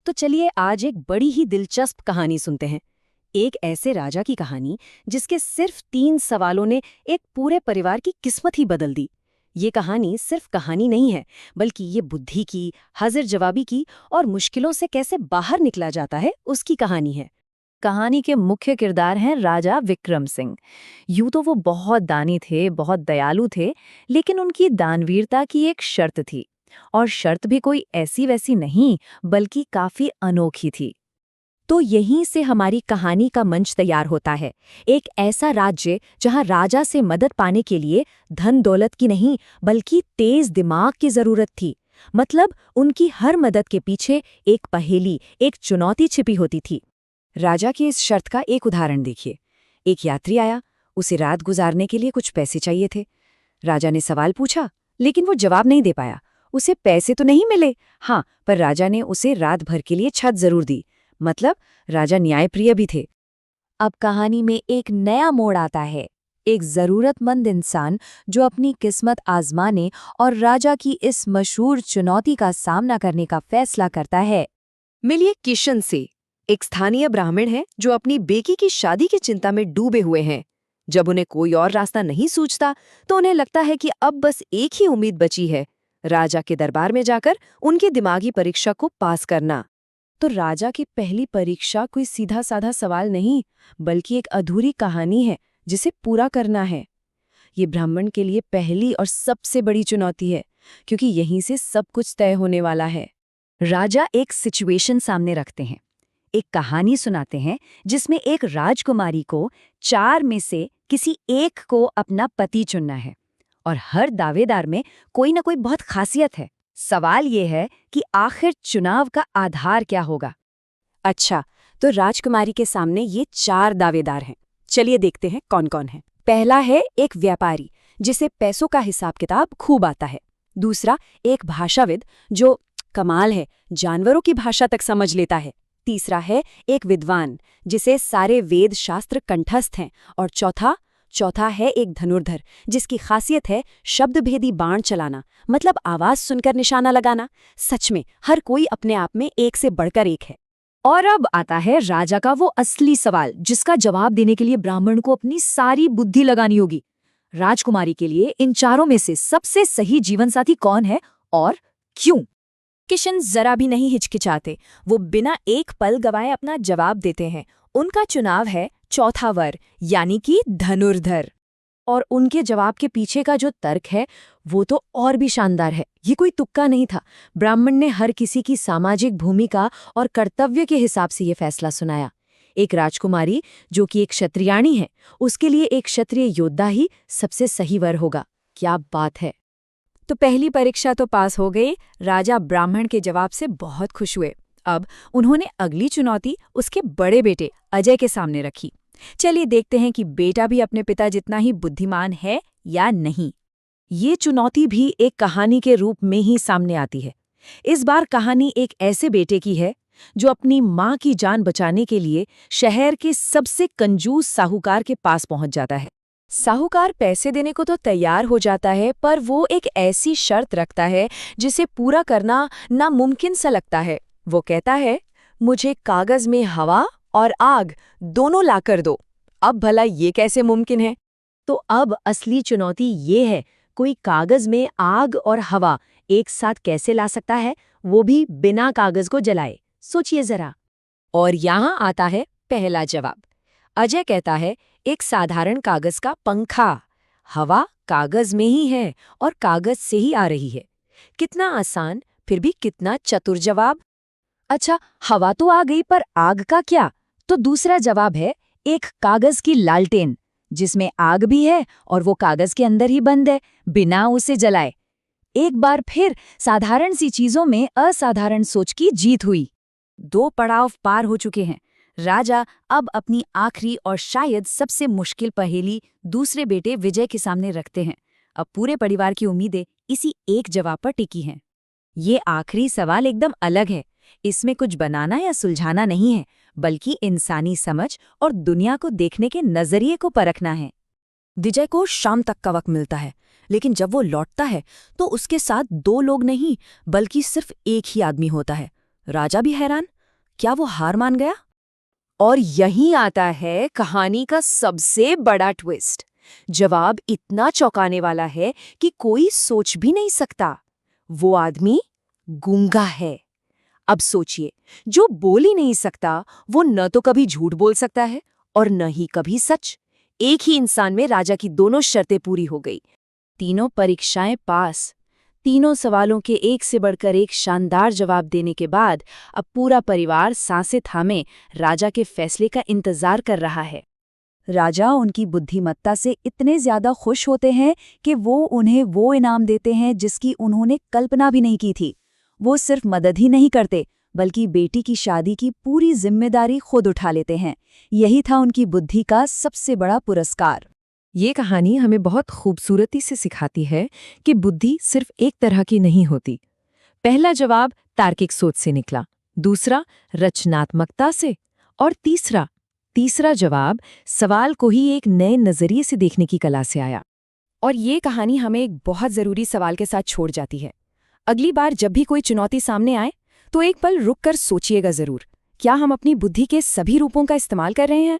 तो चलिए आज एक बड़ी ही दिलचस्प कहानी सुनते हैं। एक ऐसे राजा की कहानी जिसके सिर्फ 3 सवालों ने एक पूरे परिवार की किस्मत ही बदल दी। ये कहानी सिर्फ कहानी नहीं है, बल्कि ये बुद्धि की, हाजिर जवाबी की और मुश्किलों से कैसे बाहर निकला जाता है उसकी कहानी है। कहानी के मुख्य किरदार हैं राजा विक्रम सिंह। यूं तो वो बहुत दानी थे, बहुत दयालु थे, लेकिन उनकी दानवीरता की एक शर्त थी। और शर्त भी कोई ऐसी वैसी नहीं, बल्कि काफी अनोखी थी। तो यहीं से हमारी कहानी का मंच तैयार होता है। एक ऐसा राज्य जहां राजा से मदद पाने के लिए धन दौलत की नहीं, बल्कि तेज दिमाग की जरूरत थी। मतलब उनकी हर मदद के पीछे एक पहेली, एक चुनौती छिपी होती थी। राजा की इस शर्त का एक उदाहरण देखिए। एक यात्री आया, उसे रात गुजारने के लिए कुछ पैसे चाहिए थे। राजा ने सवाल पूछा, लेकिन वो जवाब नहीं दे पाया। उसे पैसे तो नहीं मिले, हाँ, पर राजा ने उसे रात भर के लिए छत जरूर दी। मतलब राजा न्यायप्रिय भी थे। अब कहानी में एक नया मोड़ आता है। एक जरूरतमंद इंसान जो अपनी किस्मत आजमाने और राजा की इस मशहूर चुनौती का सामना करने का फैसला करता है। मिलिए किशन से। एक स्थानीय ब्राह्मण है जो अपनी बेटी की शादी की चिंता में डूबे हुए हैं। जब उन्हें कोई और रास्ता नहीं सूझता तो उन्हें लगता है कि अब बस एक ही उम्मीद बची है, राजा के दरबार में जाकर उनकी दिमागी परीक्षा को पास करना। तो राजा की पहली परीक्षा कोई सीधा साधा सवाल नहीं, बल्कि एक अधूरी कहानी है जिसे पूरा करना है। ये ब्राह्मण के लिए पहली और सबसे बड़ी चुनौती है, क्योंकि यहीं से सब कुछ तय होने वाला है। राजा एक सिचुएशन सामने रखते हैं, एक कहानी सुनाते हैं जिसमें एक राजकुमारी को 4 में से किसी एक को अपना पति चुनना है, और हर दावेदार में कोई ना कोई बहुत खासियत है। सवाल ये है कि आखिर चुनाव का आधार क्या होगा। अच्छा, तो राजकुमारी के सामने ये 4 दावेदार हैं। चलिए देखते हैं कौन कौन है। पहला है एक व्यापारी जिसे पैसों का हिसाब किताब खूब आता है। दूसरा एक भाषाविद जो कमाल है, जानवरों की भाषा तक समझ लेता है। तीसरा है एक विद्वान जिसे सारे वेद शास्त्र कंठस्थ हैं। और चौथा है एक धनुर्धर जिसकी खासियत है शब्दभेदी बाण चलाना, मतलब आवाज सुनकर निशाना लगाना। सच में हर कोई अपने आप में एक से बढ़कर एक है। और अब आता है राजा का वो असली सवाल, जिसका जवाब देने के लिए ब्राह्मण को अपनी सारी बुद्धि लगानी होगी। राजकुमारी के लिए इन चारों में से सबसे सही जीवनसाथी कौन है और क्यों? किशन जरा भी नहीं हिचकिचाते। वो बिना एक पल गवाए अपना जवाब देते हैं। उनका चुनाव है चौथा वर, यानी कि धनुर्धर। और उनके जवाब के पीछे का जो तर्क है वो तो और भी शानदार है। ये कोई तुक्का नहीं था। ब्राह्मण ने हर किसी की सामाजिक भूमिका और कर्तव्य के हिसाब से ये फैसला सुनाया। एक राजकुमारी जो कि एक क्षत्रियाणी है, उसके लिए एक क्षत्रिय योद्धा ही सबसे सही वर होगा। क्या बात है। तो पहली परीक्षा तो पास हो गई। राजा ब्राह्मण के जवाब से बहुत खुश हुए। अब उन्होंने अगली चुनौती उसके बड़े बेटे अजय के सामने रखी। चलिए देखते हैं कि बेटा भी अपने पिता जितना ही बुद्धिमान है या नहीं। ये चुनौती भी एक कहानी के रूप में ही सामने आती है। इस बार कहानी एक ऐसे बेटे की है जो अपनी माँ की जान बचाने के लिए शहर के सबसे कंजूस साहूकार के पास पहुंच जाता है। साहूकार पैसे देने को तो तैयार हो जाता है, पर वो एक ऐसी शर्त रखता है जिसे पूरा करना नामुमकिन सा लगता है। वो कहता है, मुझे कागज में हवा और आग दोनों लाकर दो। अब भला ये कैसे मुमकिन है? तो अब असली चुनौती ये है, कोई कागज में आग और हवा एक साथ कैसे ला सकता है, वो भी बिना कागज को जलाए? सोचिए जरा। और यहाँ आता है पहला जवाब। अजय कहता है, एक साधारण कागज का पंखा। हवा कागज में ही है और कागज से ही आ रही है। कितना आसान, फिर भी कितना चतुर जवाब। अच्छा, हवा तो आ गई, पर आग का क्या? तो दूसरा जवाब है एक कागज की लालटेन, जिसमें आग भी है और वो कागज के अंदर ही बंद है, बिना उसे जलाए। एक बार फिर साधारण सी चीजों में असाधारण सोच की जीत हुई। 2 पड़ाव पार हो चुके हैं। राजा अब अपनी आखिरी और शायद सबसे मुश्किल पहेली दूसरे बेटे विजय के सामने रखते हैं। अब पूरे परिवार की उम्मीदें इसी एक जवाब पर टिकी हैं। ये आखिरी सवाल एकदम अलग है। इसमें कुछ बनाना या सुलझाना नहीं है, बल्कि इंसानी समझ और दुनिया को देखने के नजरिए को परखना है। विजय को शाम तक का वक्त मिलता है, लेकिन जब वो लौटता है तो उसके साथ 2 लोग नहीं, बल्कि सिर्फ एक ही आदमी होता है। राजा भी हैरान, क्या वो हार मान गया? और यहीं आता है कहानी का सबसे बड़ा ट्विस्ट। जवाब इतना चौंकाने वाला है कि कोई सोच भी नहीं सकता। वो आदमी गूंगा है। अब सोचिए, जो बोल ही नहीं सकता वो न तो कभी झूठ बोल सकता है और न ही कभी सच। एक ही इंसान में राजा की दोनों शर्तें पूरी हो गई। तीनों परीक्षाएं पास, तीनों सवालों के एक से बढ़कर एक शानदार जवाब देने के बाद अब पूरा परिवार सांसें थामे राजा के फैसले का इंतजार कर रहा है। राजा उनकी बुद्धिमत्ता से इतने ज्यादा खुश होते हैं कि वो उन्हें वो इनाम देते हैं जिसकी उन्होंने कल्पना भी नहीं की थी। वो सिर्फ मदद ही नहीं करते बल्कि बेटी की शादी की पूरी जिम्मेदारी खुद उठा लेते हैं। यही था उनकी बुद्धि का सबसे बड़ा पुरस्कार। ये कहानी हमें बहुत खूबसूरती से सिखाती है कि बुद्धि सिर्फ एक तरह की नहीं होती। पहला जवाब तार्किक सोच से निकला, दूसरा रचनात्मकता से, और तीसरा जवाब सवाल को ही एक नए नजरिए से देखने की कला से आया। और ये कहानी हमें एक बहुत जरूरी सवाल के साथ छोड़ जाती है। अगली बार जब भी कोई चुनौती सामने आए तो एक पल रुक कर सोचिएगा जरूर, क्या हम अपनी बुद्धि के सभी रूपों का इस्तेमाल कर रहे हैं?